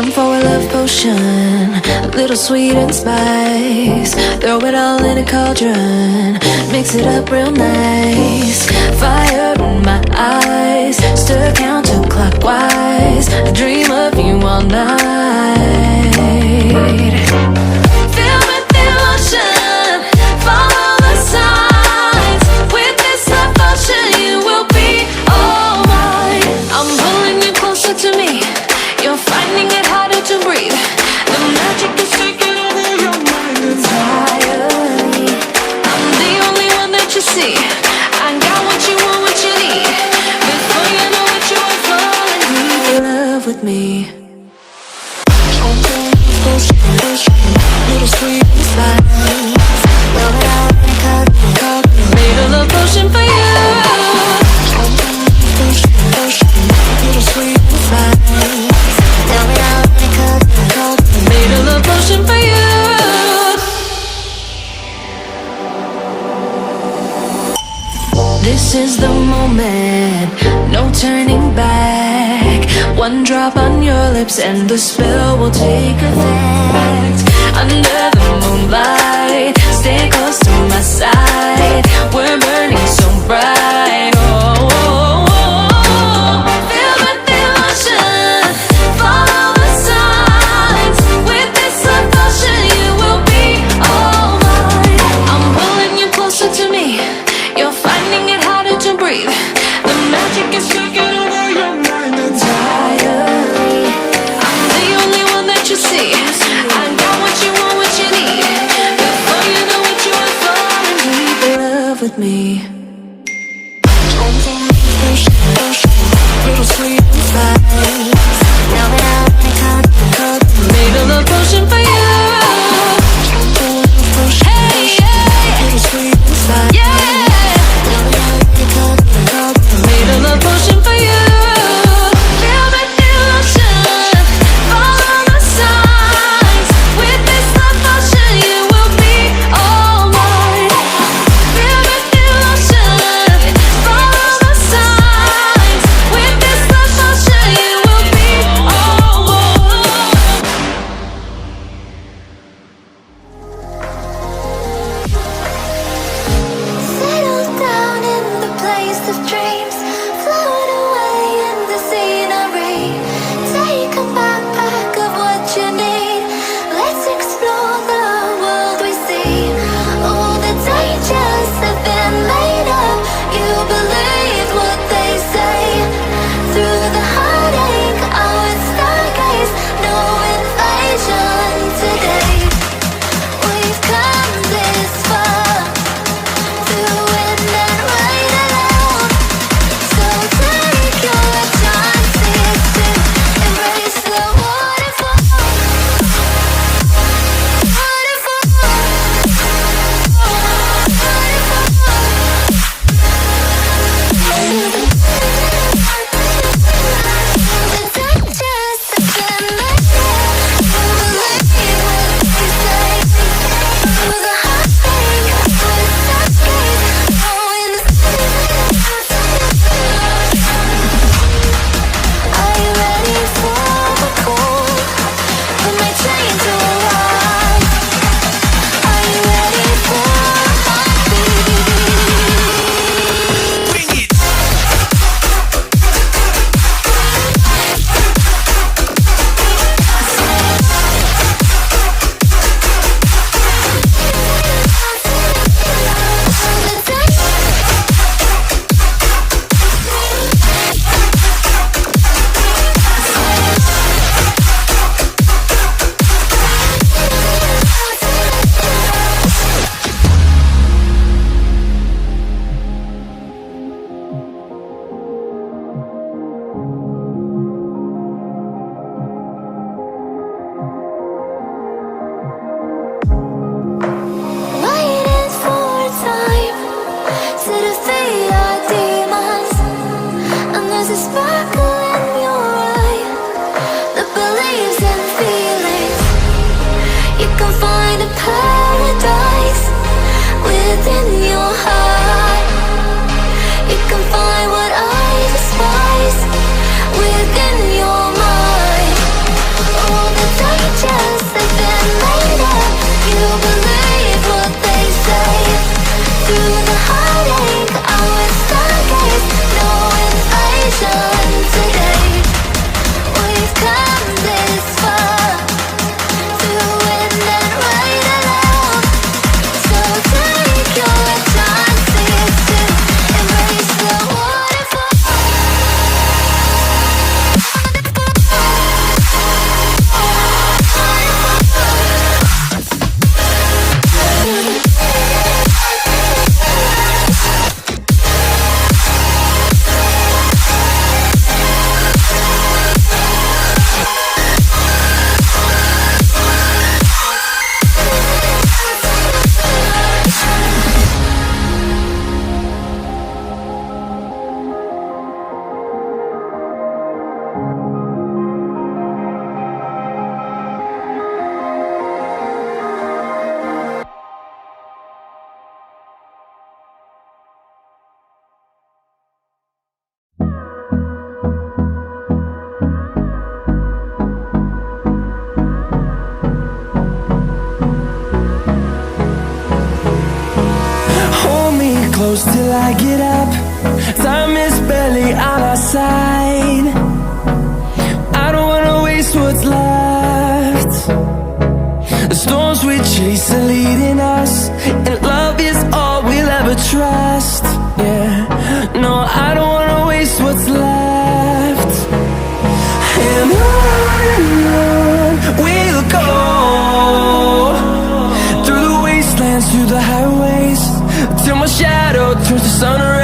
Time for a love potion, a little sweet and spice. Throw it all in a cauldron, mix it up real nice. Fire in my eyes, stir counterclockwise. I dream of you all night. Feel with devotion, follow the signs. With this devotion, you will be all mine. I'm pulling you closer to me. You're finding it harder to breathe. The magic is taking over your mind entirely. I'm the only one that you see. I got what you want, what you need. Before you know it, you are falling deep in love with me. Little sweet and spice. Made a love potion for you. Little sweet and spice. Made a love potion for you. This is the moment, no turning back. One drop on your lips and the spell will take effect. Under the moonlight, stay close to my side. We're burning so bright. Oh, oh, oh. Feel the devotion, follow the signs. With this devotion, you will be all mine. I'm pulling you closer to me. You're finding it harder to breathe. The magic is taking over your mind entirely. I'm the only one that you see. I got what you want, what you need. Before you know it, you are falling deep in love with me. Little sweet and spice. Made a love potion for you. Hey, yeah. Little sweet and spice. Yeah. Made a love potion for you. Feel the devotion, follow the signs. With this love potion, you will be all mine. Feel the devotion, follow the signs. With this love potion, you will be all mine. I get up, time is barely on our side. I don't wanna waste what's left. The storms we chase are leading us, and love is all we'll ever trust. Yeah, no, I don't wanna waste what's left. And on we'll go, through the wastelands, through the highways, till my shadow turns to sun rays.